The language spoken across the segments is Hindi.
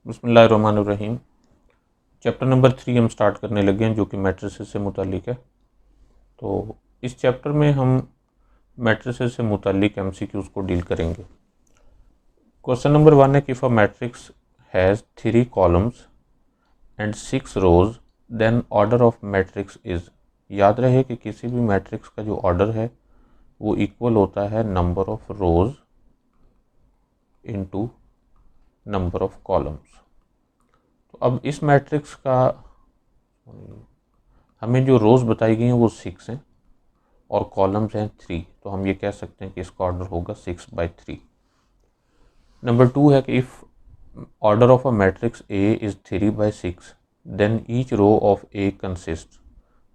बिस्मिल्लाहिर्रहमानिर्रहीम। चैप्टर नंबर 3 हम स्टार्ट करने लगे हैं, जो कि मैट्रिसेस से मुतालिक है। तो इस चैप्टर में हम मैट्रिसेस से मुतालिक एमसीक्यूज़ को डील करेंगे। क्वेश्चन नंबर 1 है कि if a matrix has 3 columns and 6 rows then order of matrix is. याद रहे कि किसी भी मैट्रिक्स का जो ऑर्डर है वो इक्वल होता है number of rose into number of columns. तो अब इस मैट्रिक्स का हमें जो रोज़ बताई गई हैं वो 6 हैं और कॉलम्स हैं 3, तो हम ये कह सकते हैं कि इसका ऑर्डर होगा 6/3। नंबर 2 है कि if order of a matrix A is 3/6 then each row of A consist.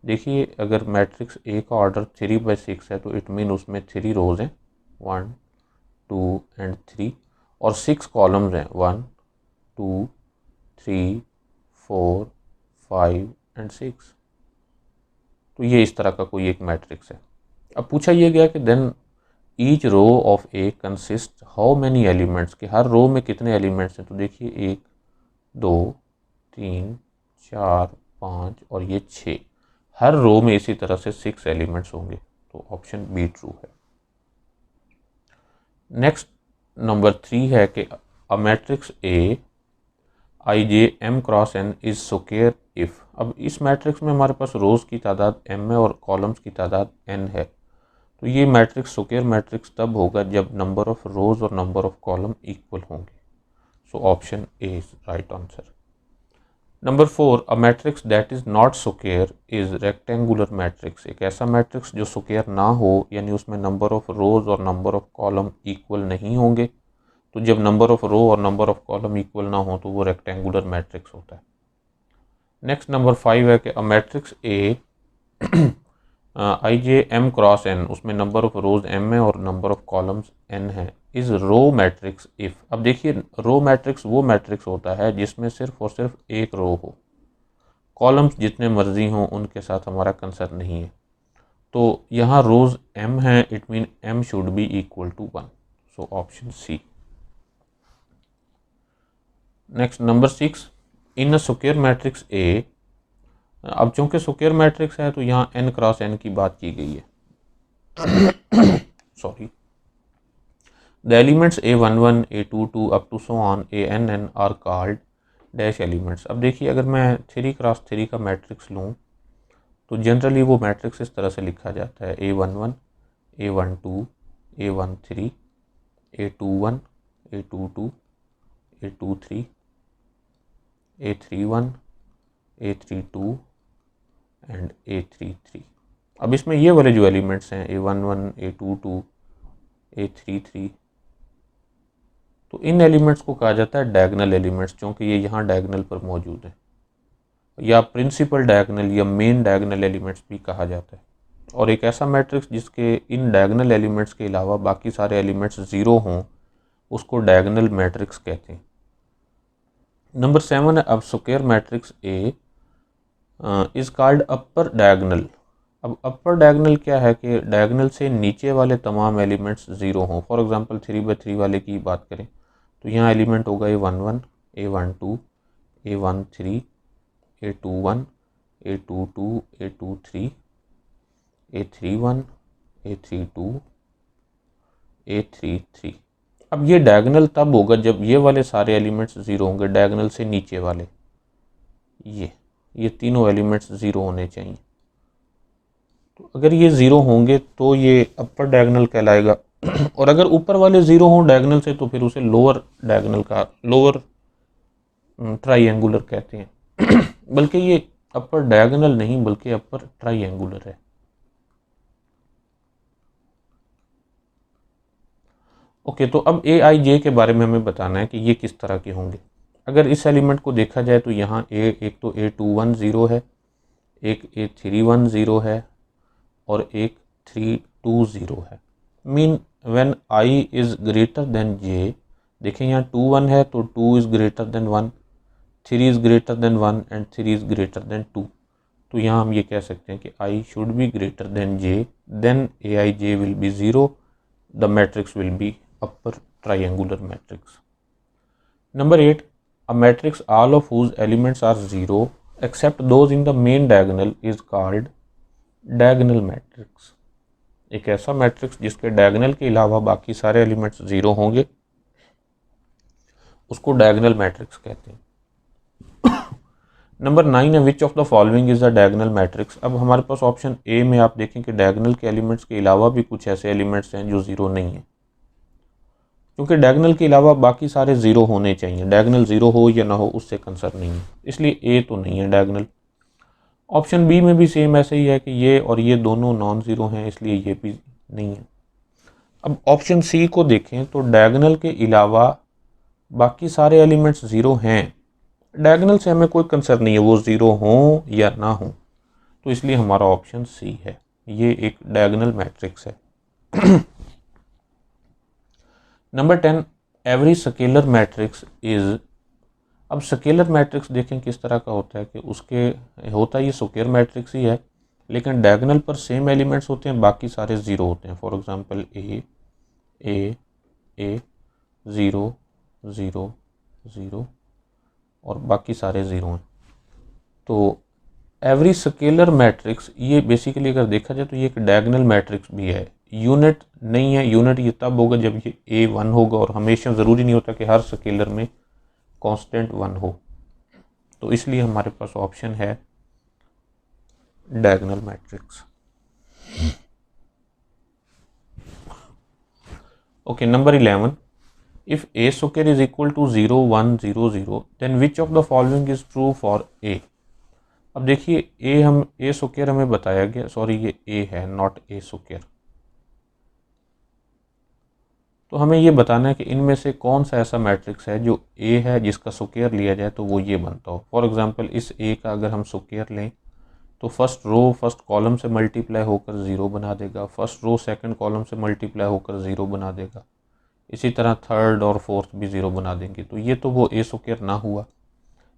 देखिए, अगर मैट्रिक्स ए का ऑर्डर 3/6 है तो इट मीन उसमें 3 रोज़ हैं, 1 2 एंड 3, और 6 कॉलम्स हैं, 1 2 3 4 5 एंड 6। तो ये इस तरह का कोई एक मैट्रिक्स है। अब पूछा ये गया कि then each row of A consist how many elements, कि हर रो में कितने एलिमेंट्स हैं। तो देखिए 1 2 3 4 5 और ये 6, हर रो में इसी तरह से 6 एलिमेंट्स होंगे। तो ऑप्शन बी ट्रू है। नेक्स्ट नंबर 3 है कि a matrix A I J M cross N is square if. अब इस मैट्रिक्स में हमारे पास रोज़ की तादाद m है और कॉलम्स की तादाद n है। तो ये मैट्रिक्स स्क्वायर मैट्रिक्स तब होगा जब नंबर ऑफ रोज़ और नंबर ऑफ कॉलम इक्वल होंगे। So option A is right answer. Number 4, a matrix that is not square is rectangular matrix. एक ऐसा मैट्रिक्स जो स्क्वायर ना हो, यानी उसमें नंबर ऑफ रोज़ और नंबर ऑफ कॉलम इक्वल नहीं होंगे। तो जब नंबर ऑफ रो और नंबर ऑफ कॉलम इक्वल ना हो तो वो रेक्टेंगुलर मैट्रिक्स होता है। नेक्स्ट नंबर 5 है कि a matrix A I J M cross N, उसमें नंबर ऑफ रोज m है और नंबर ऑफ कॉलम्स n है, इज रो मैट्रिक्स इफ़। अब देखिए, रो मैट्रिक्स वो मैट्रिक्स होता है जिसमें सिर्फ और सिर्फ एक रो हो, कॉलम्स जितने मर्जी हों उनके साथ हमारा कंसर्न नहीं है। तो यहाँ रोज m है, it mean m should be equal to 1। So option C. Next number 6, in a square matrix A. अब चूंकि स्क्वायर मैट्रिक्स है तो यहाँ n क्रॉस n की बात की गई है। Sorry. The elements a11 a22 up to so on ann are called dash elements. अब देखिए, अगर मैं 3x3 का मैट्रिक्स लूँ तो जनरली वो मैट्रिक्स इस तरह से लिखा जाता है a11 a12 a13 a21 a22 a23 a31 a32 and a33। अब इसमें ये वाले जो एलिमेंट्स हैं a11 a22 a33, तो इन एलिमेंट्स को कहा जाता है डायगोनल एलिमेंट्स, क्योंकि ये यहाँ डायगोनल पर मौजूद हैं, या प्रिंसिपल डायगोनल या मेन डायगोनल एलिमेंट्स भी कहा जाता है। और एक ऐसा मैट्रिक्स जिसके इन डायगोनल एलिमेंट्स के अलावा बाकी सारे एलिमेंट्स ज़ीरो हों उसको डायगोनल मैट्रिक्स कहते हैं। नंबर 7 है, अब square matrix A is called upper diagonal. अब अपर डायगोनल क्या है कि डायगोनल से नीचे वाले तमाम एलिमेंट्स ज़ीरो हों। फॉर एग्जांपल 3/3 वाले की बात करें तो यहाँ एलिमेंट होगा a11 a12 a13 a21 a22 a23 a31 a32 a33। अब ये डायगोनल तब होगा जब ये वाले सारे एलिमेंट्स ज़ीरो होंगे, डायगोनल से नीचे वाले ये तीनों एलिमेंट्स ज़ीरो होने चाहिए। तो अगर ये ज़ीरो होंगे तो ये अपर डायगोनल कहलाएगा। और अगर ऊपर वाले ज़ीरो हों डायगोनल से तो फिर उसे लोअर डायगोनल का लोअर ट्राइएंगुलर कहते हैं। बल्कि ये अपर डायगोनल नहीं बल्कि अपर ट्राइएंगुलर है। ओके, तो अब ए आई जे के बारे में हमें बताना है कि ये किस तरह के होंगे। अगर इस एलिमेंट को देखा जाए तो यहाँ एक तो a21 ज़ीरो है, एक a31 ज़ीरो है और एक 32 ज़ीरो है। Mean when I is greater than J, देखें यहाँ 2 1 है तो 2 is greater than 1, 3 is greater than 1 एंड 3 इज़ ग्रेटर देन 2। तो यहाँ हम ये कह सकते हैं कि I should be greater than J, then A I J will be zero, the matrix will be upper triangular matrix. Number 8, a matrix all of whose elements are zero except those in the main diagonal is called diagonal matrix. एक ऐसा मैट्रिक्स जिसके डायगोनल के अलावा बाकी सारे एलिमेंट्स ज़ीरो होंगे उसको डायगोनल मैट्रिक्स कहते हैं। नंबर 9 है विच of the following is a diagonal matrix. अब हमारे पास ऑप्शन ए में आप देखें कि डायगोनल के एलिमेंट्स के अलावा भी कुछ ऐसे एलिमेंट्स हैं जो ज़ीरो नहीं है, क्योंकि डायगोनल के अलावा बाकी सारे ज़ीरो होने चाहिए। डायगोनल ज़ीरो हो या ना हो उससे कंसर्न नहीं है, इसलिए ए तो नहीं है डायगोनल। ऑप्शन बी में भी सेम ऐसे ही है कि ये और ये दोनों नॉन ज़ीरो हैं, इसलिए ये भी नहीं है। अब ऑप्शन सी को देखें तो डायगोनल के अलावा बाकी सारे एलिमेंट्स ज़ीरो हैं, डायगोनल से हमें कोई कंसर्न नहीं है वो ज़ीरो हों या ना हो, तो इसलिए हमारा ऑप्शन सी है, ये एक डायगोनल मैट्रिक्स है। Number 10 every scalar matrix is. अब स्केलर मैट्रिक्स देखें किस तरह का होता है कि उसके होता ये स्क्वायर मैट्रिक्स ही है, लेकिन डायगोनल पर सेम एलिमेंट्स होते हैं, बाकी सारे ज़ीरो होते हैं। फॉर एग्जांपल ए ए ए 0 0 0 और बाकी सारे ज़ीरो हैं। तो एवरी स्केलर मैट्रिक्स ये बेसिकली अगर देखा जाए तो ये एक डायगोनल मैट्रिक्स भी है, यूनिट नहीं है। यूनिट ये तब होगा जब ये ए 1 होगा, और हमेशा ज़रूरी नहीं होता कि हर स्केलर में कांस्टेंट 1 हो, तो इसलिए हमारे पास ऑप्शन है diagonal matrix. Okay, number 11 if A square is equal to 0 1 0 0 then which of the following is true for A. अब देखिए ए स्क्वायर हमें बताया गया, सॉरी ये ए है नॉट ए स्क्वायर, तो हमें ये बताना है कि इनमें से कौन सा ऐसा मैट्रिक्स है जो ए है जिसका स्क्वायर लिया जाए तो वो ये बनता हो। फॉर एग्जांपल इस ए का अगर हम स्क्वायर लें तो फर्स्ट रो फर्स्ट कॉलम से मल्टीप्लाई होकर 0 बना देगा, फर्स्ट रो सेकंड कॉलम से मल्टीप्लाई होकर 0 बना देगा, इसी तरह थर्ड और फोर्थ भी 0 बना देंगे, तो ये तो वो ए स्क्वायर ना हुआ।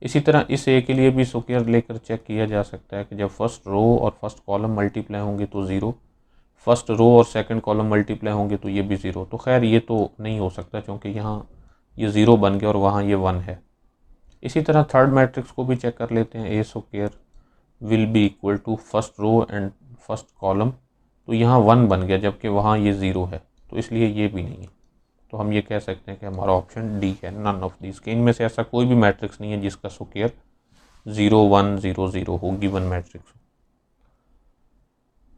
इसी तरह इस ए के लिए भी स्क्वायर लेकर चेक किया जा सकता है कि जब फर्स्ट रो और फर्स्ट कॉलम मल्टीप्लाई होंगे तो 0, फर्स्ट रो और सेकंड कॉलम मल्टीप्लाई होंगे तो ये भी 0। तो खैर ये तो नहीं हो सकता क्योंकि यहाँ ये 0 बन गया और वहाँ ये 1 है। इसी तरह थर्ड मैट्रिक्स को भी चेक कर लेते हैं, A square will be equal to first row and first column, तो यहाँ 1 बन गया जबकि वहाँ ये 0 है, तो इसलिए ये भी नहीं है। तो हम ये कह सकते हैं कि हमारा ऑप्शन डी है, नन ऑफ दीज, के इनमें से ऐसा कोई भी मैट्रिक्स नहीं है जिसका स्क्वायर 0 1 0 0 हो, गिवन मैट्रिक्स।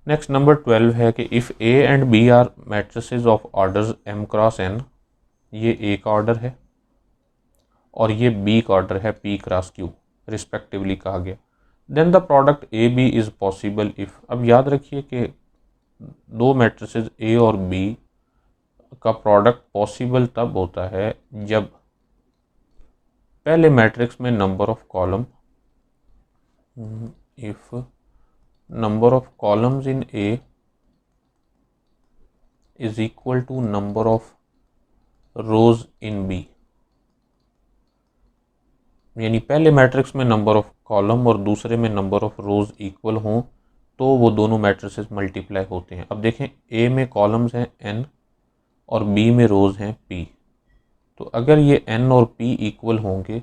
नेक्स्ट नंबर 12 है कि if A and B are matrices of orders m cross n, ये ए का ऑर्डर है और ये बी का ऑर्डर है p क्रॉस q रिस्पेक्टिवली कहा गया, then the product A B is possible if. अब याद रखिए कि दो मैट्रिसेस ए और बी का प्रोडक्ट पॉसिबल तब होता है जब पहले मैट्रिक्स में number of column, if number of columns in A is equal to number of rows in B, यानी पहले मैट्रिक्स में नंबर ऑफ कॉलम और दूसरे में नंबर ऑफ रोज इक्वल हों तो वो दोनों मैट्रिसेस मल्टीप्लाई होते हैं। अब देखें ए में कॉलम्स हैं n और बी में रोज हैं p, तो अगर ये n और p इक्वल होंगे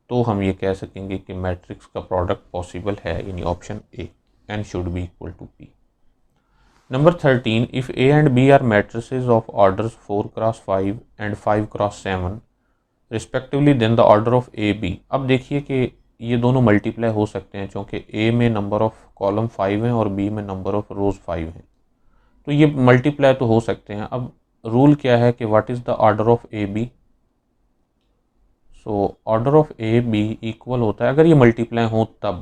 तो हम ये कह सकेंगे कि मैट्रिक्स का प्रोडक्ट पॉसिबल है, यानी option A, n should be equal to p। Number 13 if A and B are matrices of orders 4 cross 5 and 5 cross 7 respectively then the order of A B. अब देखिए कि ये दोनों मल्टीप्लाई हो सकते हैं क्योंकि ए में नंबर ऑफ कॉलम 5 हैं और बी में नंबर ऑफ रोज 5 हैं, तो ये मल्टीप्लाई तो हो सकते हैं। अब रूल क्या है कि what is the order of A B, so order of A B equal होता है अगर ये मल्टीप्लाई हो तब,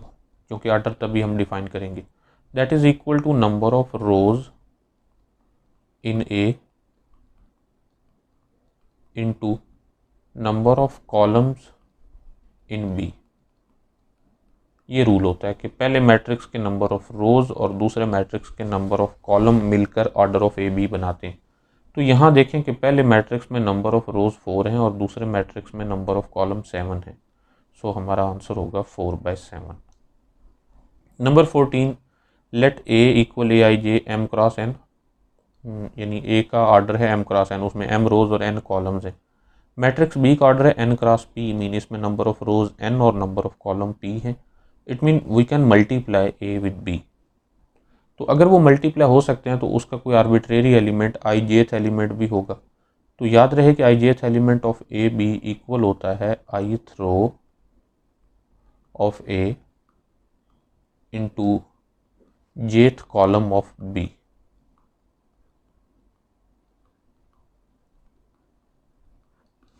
क्योंकि ऑर्डर तभी हम डिफाइन करेंगे, that is equal to number of rows in A into number of columns in B. ये रूल होता है कि पहले मैट्रिक्स के नंबर ऑफ रोज और दूसरे मैट्रिक्स के नंबर ऑफ कॉलम मिलकर ऑर्डर ऑफ ए बी बनाते हैं। तो यहाँ देखें कि पहले मैट्रिक्स में नंबर ऑफ रोज 4 हैं और दूसरे मैट्रिक्स में नंबर ऑफ कॉलम 7 है, सो हमारा आंसर होगा 4/7। Number 14 let A equal A I J M cross N, यानी ए का ऑर्डर है m क्रॉस n, उसमें m रोज और n कॉलम्स हैं, मैट्रिक्स बी का ऑर्डर है n क्रॉस p, मीन इसमें नंबर ऑफ रोज n और नंबर ऑफ कॉलम p है। It mean we can multiply a with b। तो अगर वो मल्टीप्लाई हो सकते हैं तो उसका कोई arbitrary element I jth element भी होगा। तो याद रहे कि I jth element of A B equal होता है ith row of A into jth column of B.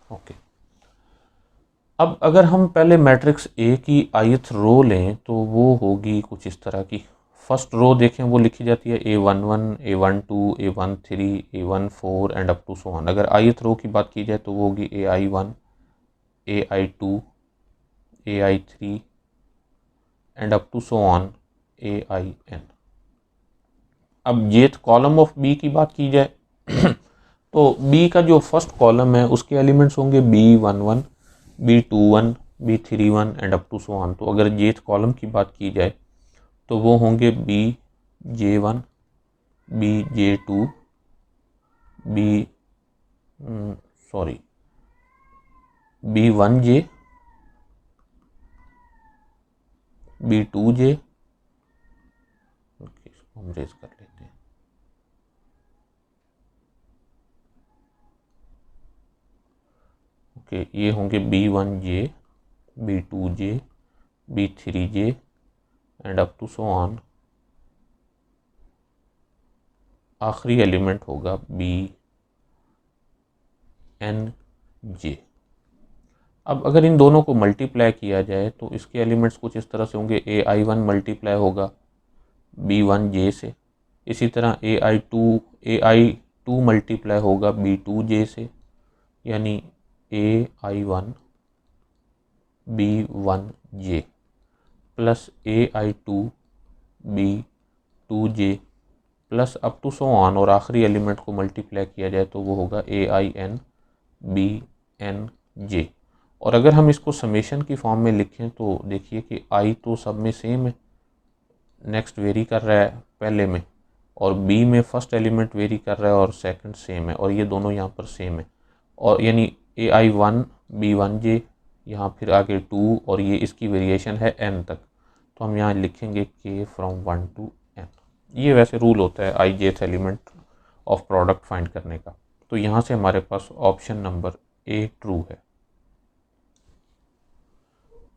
Okay, अब अगर हम पहले मैट्रिक्स ए की ith रो लें तो वो होगी कुछ इस तरह की। फर्स्ट रो देखें, वो लिखी जाती है A11, A12, A13, A14 and up to so on. अगर ith रो की बात की जाए तो वो होगी AI1, AI2, AI3 and up to so on AIN। अब जेथ कॉलम ऑफ बी की बात की जाए तो बी का जो फर्स्ट कॉलम है उसके एलिमेंट्स होंगे B11, B21, B31 and up to so on. तो अगर जेथ कॉलम की बात की जाए तो वो होंगे BJ1, BJ2, B1J, B2J। इसको हम रेज कर लेते हैं। ओके, ये होंगे B1J, B2J, B3J and up to so on. आखिरी एलिमेंट होगा BNJ। अब अगर इन दोनों को मल्टीप्लाई किया जाए तो इसके एलिमेंट्स कुछ इस तरह से होंगे। AI1 मल्टीप्लाई होगा B1J से, इसी तरह AI2 मल्टीप्लाई होगा B2J से, यानी AI1 B1J plus AI2 B2J plus up to so on, और आखिरी एलिमेंट को मल्टीप्लाई किया जाए तो वो होगा AIN BNJ। और अगर हम इसको समेशन की फॉर्म में लिखें तो देखिए कि आई तो सब में सेम है, नेक्स्ट वेरी कर रहा है पहले में, और बी में फर्स्ट एलिमेंट वेरी कर रहा है और सेकंड सेम है, और ये दोनों यहाँ पर सेम है। और यानी AI1 B1J, यहाँ फिर आगे 2, और ये इसकी वेरिएशन है n तक। तो हम यहाँ लिखेंगे k फ्रॉम 1 to n। ये वैसे रूल होता है आई jth element of product find करने का। तो यहाँ से हमारे पास ऑप्शन नंबर ए ट्रू है।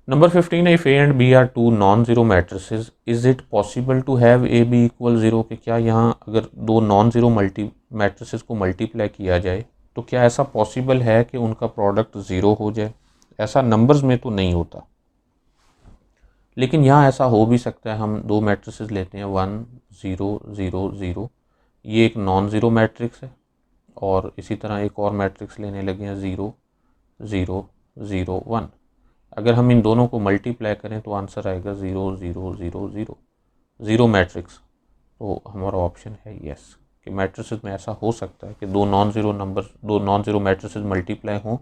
नंबर 15 है, if A and B are two non zero matrices is it possible to have A B equal zero. कि क्या यहाँ अगर दो नॉन ज़ीरो मैट्रिसेस को मल्टीप्लाई किया जाए तो क्या ऐसा पॉसिबल है कि उनका प्रोडक्ट ज़ीरो हो जाए। ऐसा नंबर्स में तो नहीं होता, लेकिन यहाँ ऐसा हो भी सकता है। हम दो मैट्रिसेस लेते हैं 1 0 0 0, ये एक नॉन ज़ीरो मैट्रिक्स है, और इसी तरह एक और मैट्रिक्स लेने लगे हैं 0 0 0 1। अगर हम इन दोनों को मल्टीप्लाई करें तो आंसर आएगा 0 0 0 0, ज़ीरो मैट्रिक्स। तो हमारा ऑप्शन है यस, कि मैट्रिसेस में ऐसा हो सकता है कि दो नॉन ज़ीरो मैट्रिसेस मल्टीप्लाई हों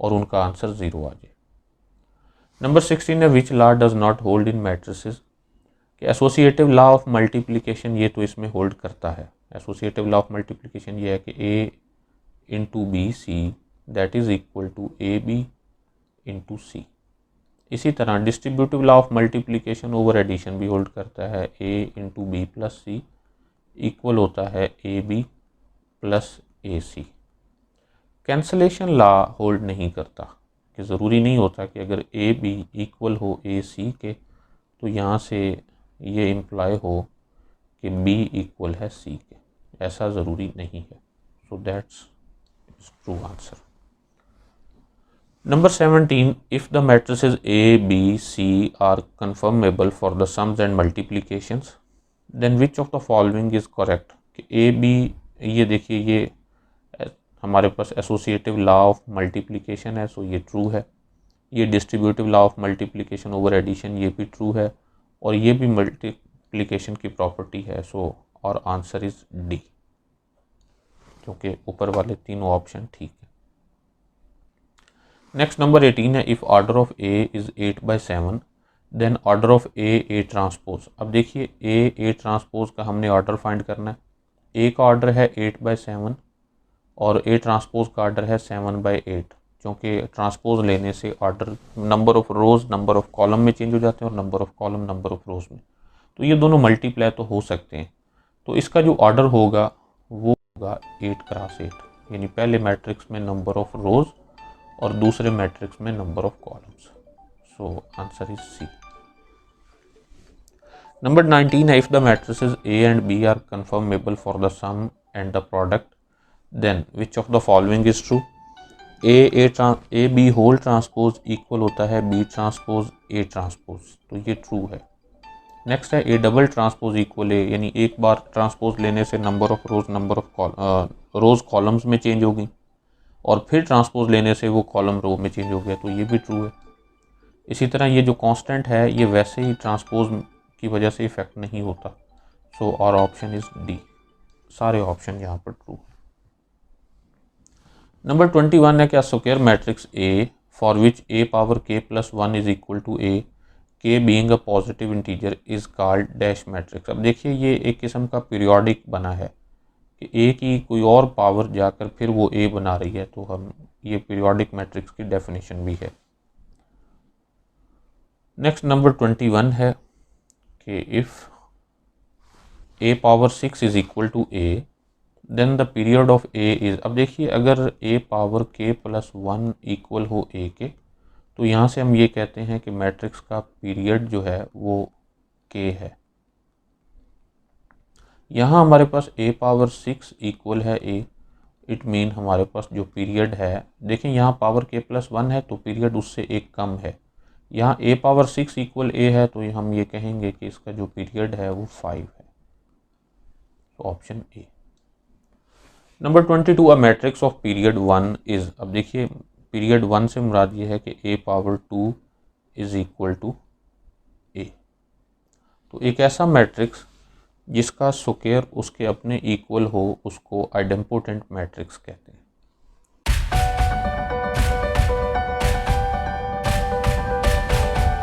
और उनका आंसर ज़ीरो आ जाए। नंबर 16 है, which law does not hold in matrices. कि एसोसिएटिव लॉ ऑफ मल्टीप्लिकेशन ये तो इसमें होल्ड करता है। एसोसिएटिव लॉ ऑफ मल्टीप्लिकेशन ये है कि A into B C that is equal to AB into C. इसी तरह distributive law of multiplication over addition भी होल्ड करता है। A into B plus C equal होता है AB plus AC। Cancellation law hold नहीं करता, कि ज़रूरी नहीं होता कि अगर AB इक्वल हो AC के तो यहाँ से ये इम्प्लाई हो कि B इक्वल है C के, ऐसा ज़रूरी नहीं है। So that's true answer. Number 17, if the matrices A, B, C are conformable for the sums and multiplications, then which of the following is correct। कि A, B, ये देखिए ये हमारे पास एसोसिएटिव लॉ ऑफ मल्टीप्लिकेशन है, सो ये ट्रू है। ये distributive law of multiplication over addition ये भी ट्रू है, और ये भी मल्टीप्लिकेशन की प्रॉपर्टी है। सो और आंसर इज डी, क्योंकि ऊपर वाले तीनों ऑप्शन ठीक है। नेक्स्ट नंबर 18 है, if order of A is 8/7 then order of A transpose. अब देखिए ए ट्रांसपोज का हमने ऑर्डर फाइंड करना है। ए का ऑर्डर है 8/7 और ए ट्रांसपोज का ऑर्डर है 7/8। क्योंकि ट्रांसपोज लेने से order number of rows number of column में चेंज हो जाते हैं और number of column number of rows में, तो ये दोनों मल्टीप्लाई तो हो सकते हैं। तो इसका जो ऑर्डर होगा वो होगा 8 क्रॉस 8, यानी पहले मैट्रिक्स में नंबर ऑफ़ रोज़ और दूसरे मैट्रिक्स में number of columns. So answer is C. Number 19 है, if the matrices A and B are conformable for the sum and the product, then which of the following is true? A B whole transpose equal होता है B ट्रांसपोज A ट्रांसपोज, तो ये ट्रू है। नेक्स्ट है A double transpose equal A, यानी एक बार ट्रांसपोज लेने से number of rose number of rose columns में चेंज हो गई और फिर ट्रांसपोज लेने से वो कॉलम रो में चेंज हो गया, तो ये भी ट्रू है। इसी तरह ये जो कांस्टेंट है ये वैसे ही ट्रांसपोज की वजह से इफेक्ट नहीं होता। सो और ऑप्शन इज डी, सारे ऑप्शन यहाँ पर ट्रू है। नंबर 21 है, क्या square matrix A for which A power के प्लस 1 इज इक्वल टू ए, के being a positive integer is called dash matrix. अब देखिए ये एक किस्म का पीरियोडिक बना है कि ए की कोई और पावर जाकर फिर वो ए बना रही है, तो हम ये पीरियोडिक मैट्रिक्स की डेफिनेशन भी है। नेक्स्ट नंबर 21 है कि if a power 6 is equal to a then the period of a is. अब देखिए अगर a power k plus 1 equal हो a के, तो यहाँ से हम ये कहते हैं कि मैट्रिक्स का पीरियड जो है वो k है। यहाँ हमारे पास a पावर 6 इक्वल है a, इट मीन हमारे पास जो पीरियड है, देखें यहाँ पावर k प्लस 1 है तो पीरियड उससे एक कम है। यहाँ a पावर 6 इक्वल a है तो हम ये कहेंगे कि इसका जो पीरियड है वो 5 है। Option A. Number 22 a matrix of period 1 is. अब देखिए पीरियड 1 से मुराद ये है कि a power 2 is equal to a, तो एक ऐसा मैट्रिक्स जिसका स्क्वायर उसके अपने इक्वल हो उसको आइडेम्पोटेंट मैट्रिक्स कहते हैं।